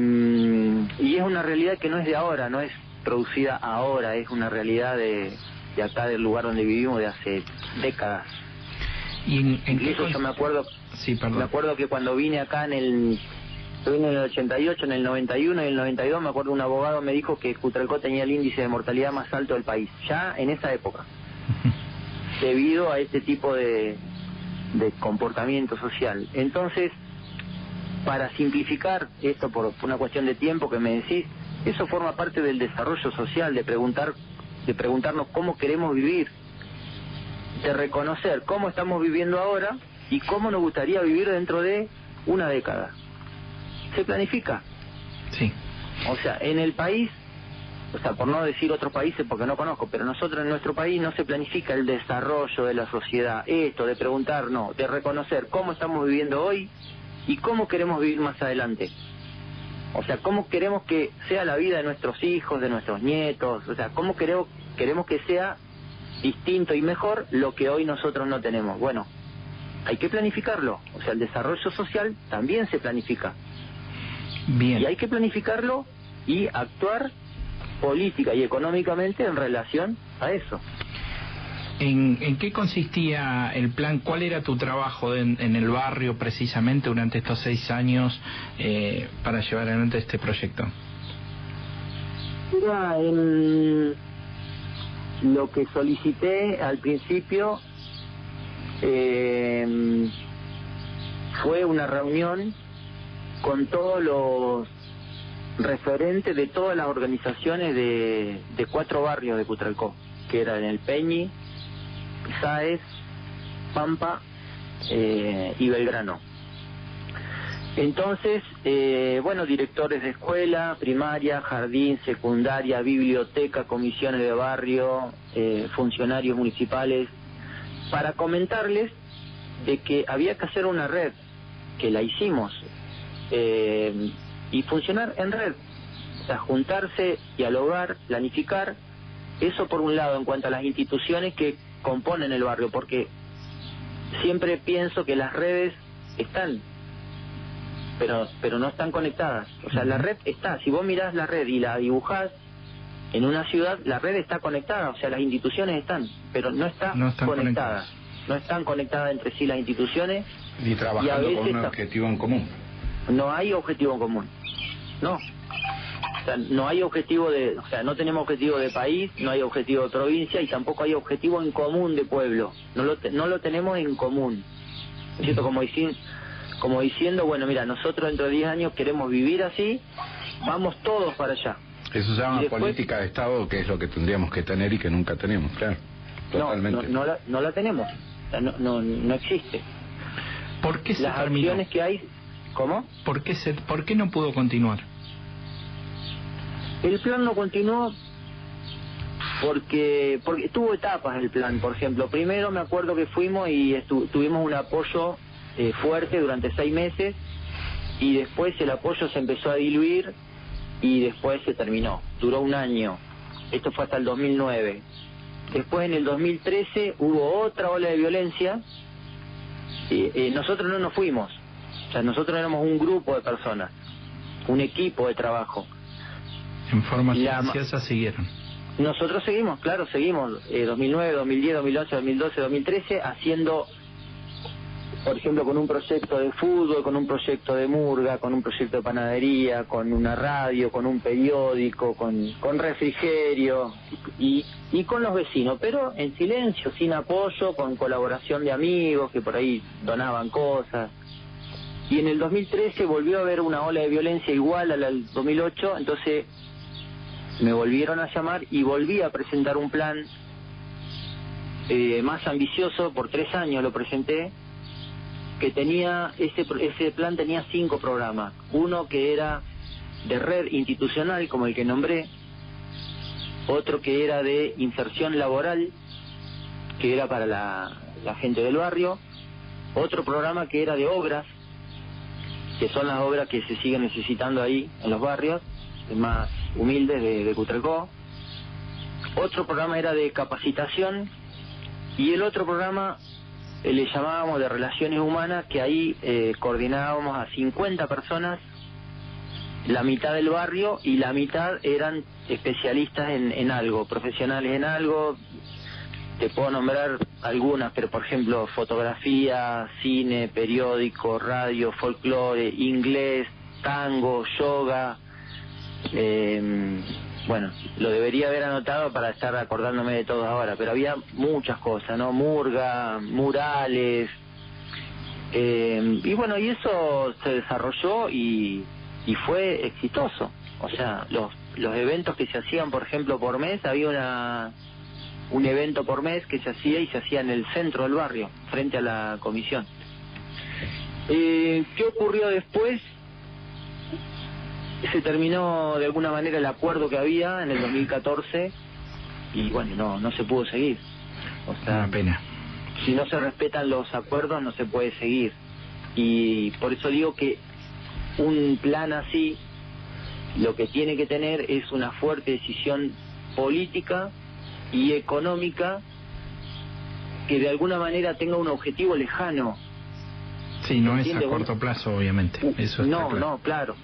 es una realidad que no es de ahora, no es producida ahora, es una realidad de acá, del lugar donde vivimos, de hace décadas. ¿Y en Incluso yo me acuerdo, sí, perdón. me acuerdo que cuando vine acá yo vine en el 88, en el 91 y en el 92, me acuerdo un abogado me dijo que Cutralcó tenía el índice de mortalidad más alto del país, ya en esa época, debido a este tipo de comportamiento social. Entonces, para simplificar esto por una cuestión de tiempo que me decís, eso forma parte del desarrollo social, de preguntarnos cómo queremos vivir, de reconocer cómo estamos viviendo ahora y cómo nos gustaría vivir dentro de una década. Se planifica. Sí. O sea, en el país, o sea, por no decir otros países porque no conozco, pero nosotros en nuestro país no se planifica el desarrollo de la sociedad, esto de preguntarnos, de reconocer cómo estamos viviendo hoy y cómo queremos vivir más adelante. O sea, cómo queremos que sea la vida de nuestros hijos, de nuestros nietos, o sea, cómo queremos que sea distinto y mejor lo que hoy nosotros no tenemos. Bueno, hay que planificarlo, o sea, el desarrollo social también se planifica. Bien. Y hay que planificarlo y actuar política y económicamente en relación a eso. ¿En qué consistía el plan? ¿Cuál era tu trabajo en el barrio precisamente durante estos 6 años para llevar adelante este proyecto? Mira, lo que solicité al principio fue una reunión con todos los referentes de todas las organizaciones de 4 barrios de Cutralcó, que eran el Peñi, Sáez, Pampa y Belgrano. Entonces, bueno, directores de escuela, primaria, jardín, secundaria, biblioteca, comisiones de barrio, funcionarios municipales, para comentarles de que había que hacer una red, que la hicimos, y funcionar en red, o sea, juntarse, dialogar, planificar, eso por un lado en cuanto a las instituciones que componen el barrio, porque siempre pienso que las redes están, pero no están conectadas. O sea, la red está, si vos mirás la red y la dibujás en una ciudad, la red está conectada, o sea, las instituciones están, pero no están conectadas. No están conectadas entre sí las instituciones. Ni trabajando con un objetivo en común. No hay objetivo en común. No. O sea, no hay objetivo o sea, no tenemos objetivo de país, no hay objetivo de provincia y tampoco hay objetivo en común de pueblo. No lo tenemos en común. ¿Es cierto? Como diciendo, bueno, mira, nosotros dentro de 10 años queremos vivir así, vamos todos para allá. Eso se llama después, política de Estado, que es lo que tendríamos que tener y que nunca tenemos, claro. Totalmente. No la tenemos. O sea, no existe. ¿Por qué se Las terminó? acciones que hay... ¿Cómo? ¿Por qué no pudo continuar? El plan no continuó porque tuvo etapas el plan. Por ejemplo, primero me acuerdo que fuimos y tuvimos un apoyo fuerte durante 6 meses y después el apoyo se empezó a diluir y después se terminó. Duró 1 año. Esto fue hasta el 2009. Después en el 2013 hubo otra ola de violencia. Nosotros no nos fuimos. O sea, nosotros éramos un grupo de personas, un equipo de trabajo. En forma silenciosa siguieron. Nosotros seguimos, claro, seguimos. 2009, 2010, 2011, 2012, 2013, haciendo, por ejemplo, con un proyecto de fútbol, con un proyecto de murga, con un proyecto de panadería, con una radio, con un periódico, con refrigerio y con los vecinos, pero en silencio, sin apoyo, con colaboración de amigos que por ahí donaban cosas. Y en el 2013 volvió a haber una ola de violencia igual a la del 2008, entonces me volvieron a llamar y volví a presentar un plan más ambicioso. Por 3 años lo presenté, que tenía ese plan tenía 5 programas. Uno que era de red institucional, como el que nombré, otro que era de inserción laboral, que era para la gente del barrio, otro programa que era de obras, que son las obras que se siguen necesitando ahí en los barrios más humildes de Cutralcó. Otro programa era de capacitación y el otro programa le llamábamos de relaciones humanas, que ahí coordinábamos a 50 personas la mitad del barrio y la mitad eran especialistas en algo, profesionales en algo. Te puedo nombrar algunas, pero por ejemplo fotografía, cine, periódico, radio, folclore, inglés, tango, yoga. Bueno, lo debería haber anotado para estar acordándome de todo ahora, pero había muchas cosas, ¿no? Murga, murales, y bueno, y eso se desarrolló y fue exitoso. O sea, los eventos que se hacían, por ejemplo, por mes, había un evento por mes que se hacía en el centro del barrio, frente a la comisión. ¿Qué ocurrió después? Se terminó de alguna manera el acuerdo que había en el 2014 y bueno, no se pudo seguir. O sea, una pena. Si no se respetan los acuerdos no se puede seguir. Y por eso digo que un plan así lo que tiene que tener es una fuerte decisión política y económica que de alguna manera tenga un objetivo lejano. Sí, no es a corto plazo, obviamente. Eso está claro. No, claro.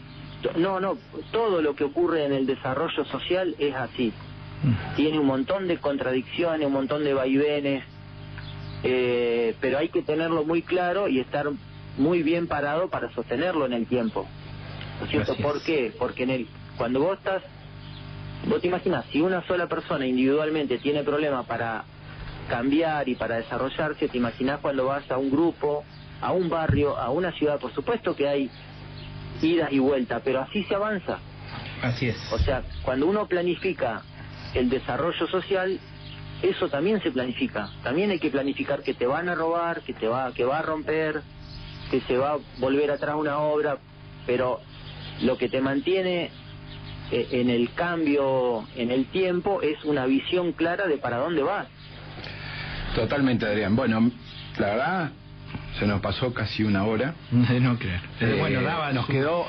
No, todo lo que ocurre en el desarrollo social es así. Tiene un montón de contradicciones, un montón de vaivenes, pero hay que tenerlo muy claro y estar muy bien parado para sostenerlo en el tiempo. ¿No es cierto? ¿Por qué? Porque cuando vos te imaginas, si una sola persona individualmente tiene problemas para cambiar y para desarrollarse, te imaginás cuando vas a un grupo, a un barrio, a una ciudad. Por supuesto que hay idas y vueltas, pero así se avanza. Así es. O sea, cuando uno planifica el desarrollo social, eso también se planifica. También hay que planificar que te van a robar, que va a romper, que se va a volver atrás una obra, pero lo que te mantiene en el cambio, en el tiempo, es una visión clara de para dónde vas. Totalmente, Adrián. Bueno, la verdad, se nos pasó casi una hora. No creer. Bueno, lo peor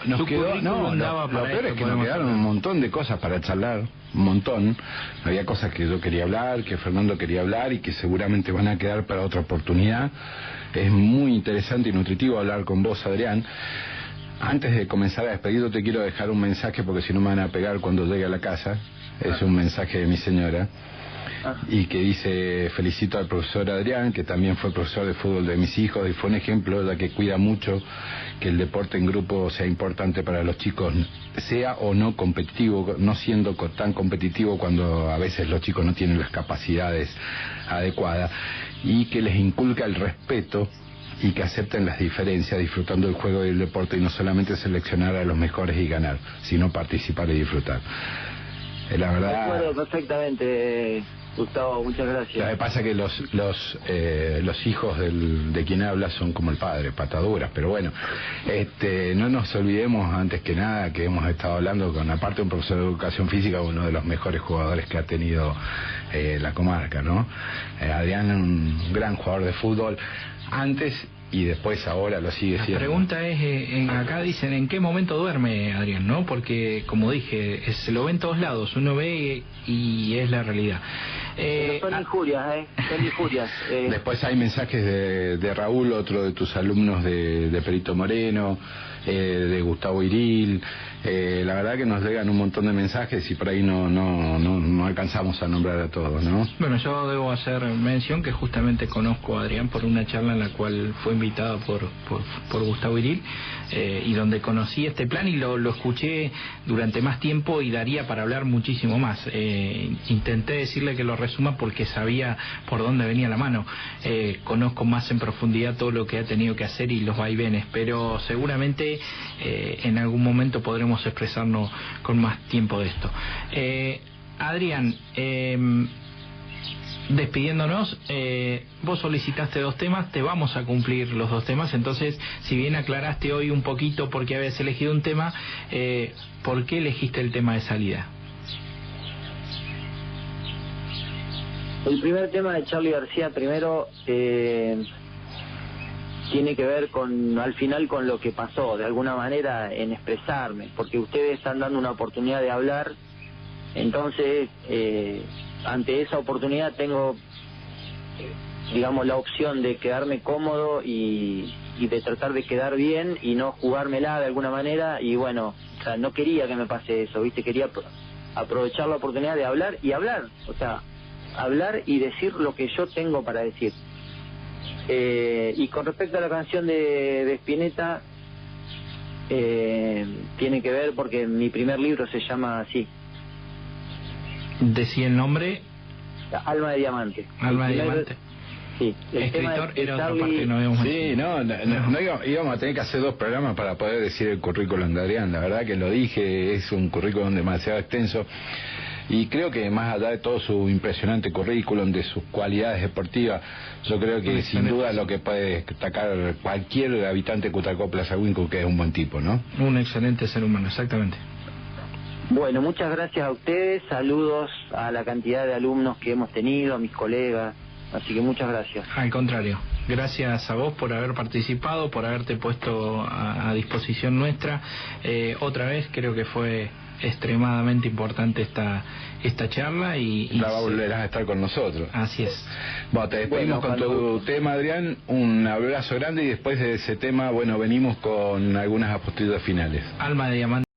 es que nos quedaron un montón de cosas para charlar, un montón. Había cosas que yo quería hablar, que Fernando quería hablar y que seguramente van a quedar para otra oportunidad. Es muy interesante y nutritivo hablar con vos, Adrián. Antes de comenzar a despedir, te quiero dejar un mensaje porque si no me van a pegar cuando llegue a la casa. Es un mensaje de mi señora. Y que dice: felicito al profesor Adrián, que también fue profesor de fútbol de mis hijos y fue un ejemplo, ya que cuida mucho que el deporte en grupo sea importante para los chicos, sea o no competitivo, no siendo tan competitivo cuando a veces los chicos no tienen las capacidades adecuadas, y que les inculca el respeto y que acepten las diferencias, disfrutando del juego y del deporte, y no solamente seleccionar a los mejores y ganar, sino participar y disfrutar. La verdad... De acuerdo perfectamente, Gustavo, muchas gracias. Lo que pasa es que los hijos de quien habla son como el padre, pataduras, pero bueno, no nos olvidemos antes que nada que hemos estado hablando con, aparte de un profesor de educación física, uno de los mejores jugadores que ha tenido la comarca, ¿no? Adrián, un gran jugador de fútbol, antes y después ahora lo sigue siendo. La pregunta es, acá dicen, ¿en qué momento duerme Adrián? ¿No? Porque, como dije, se lo ve en todos lados, uno ve y es la realidad. Son injurias, son injurias. Después hay mensajes de Raúl, otro de tus alumnos de Perito Moreno, de Gustavo Iril. La verdad que nos llegan un montón de mensajes y por ahí no alcanzamos a nombrar a todos, ¿no? Bueno, yo debo hacer mención que justamente conozco a Adrián por una charla en la cual fue invitado por Gustavo Iril, y donde conocí este plan y lo escuché durante más tiempo y daría para hablar muchísimo más. Intenté decirle que lo resuma porque sabía por dónde venía la mano. Conozco más en profundidad todo lo que ha tenido que hacer y los vaivenes, pero seguramente en algún momento podremos expresarnos con más tiempo de esto. Adrián, despidiéndonos, vos solicitaste 2 temas, te vamos a cumplir los 2 temas, entonces si bien aclaraste hoy un poquito por qué habías elegido un tema, ¿por qué elegiste el tema de salida? El primer tema de Charly García, primero, tiene que ver al final con lo que pasó, de alguna manera, en expresarme, porque ustedes están dando una oportunidad de hablar, entonces, ante esa oportunidad tengo, digamos, la opción de quedarme cómodo y de tratar de quedar bien y no jugármela de alguna manera, y bueno, O sea, no quería que me pase eso, ¿viste? Quería aprovechar la oportunidad de hablar y hablar, o sea, hablar y decir lo que yo tengo para decir. Y con respecto a la canción de Spinetta, tiene que ver porque mi primer libro se llama así. ¿Decía el nombre? Alma de Diamante. Alma de Diamante. Sí. El Escritor era otra Charlie... parte que no habíamos Sí, no íbamos a tener que hacer 2 programas para poder decir el currículum de Adrián. La verdad que lo dije, es un currículum demasiado extenso. Y creo que más allá de todo su impresionante currículum, de sus cualidades deportivas, yo creo que sin duda lo que puede destacar cualquier habitante de Cutacó, Plaza Huínculo, que es un buen tipo, ¿no? Un excelente ser humano, exactamente. Bueno, muchas gracias a ustedes, saludos a la cantidad de alumnos que hemos tenido, a mis colegas, así que muchas gracias. Al contrario, gracias a vos por haber participado, por haberte puesto a disposición nuestra. Otra vez creo que fue extremadamente importante esta charla y la volverás a estar con nosotros. Así es. Bueno, te despedimos con tu tema, Adrián, un abrazo grande y después de ese tema, bueno, venimos con algunas apostillas finales. Alma de Diamante.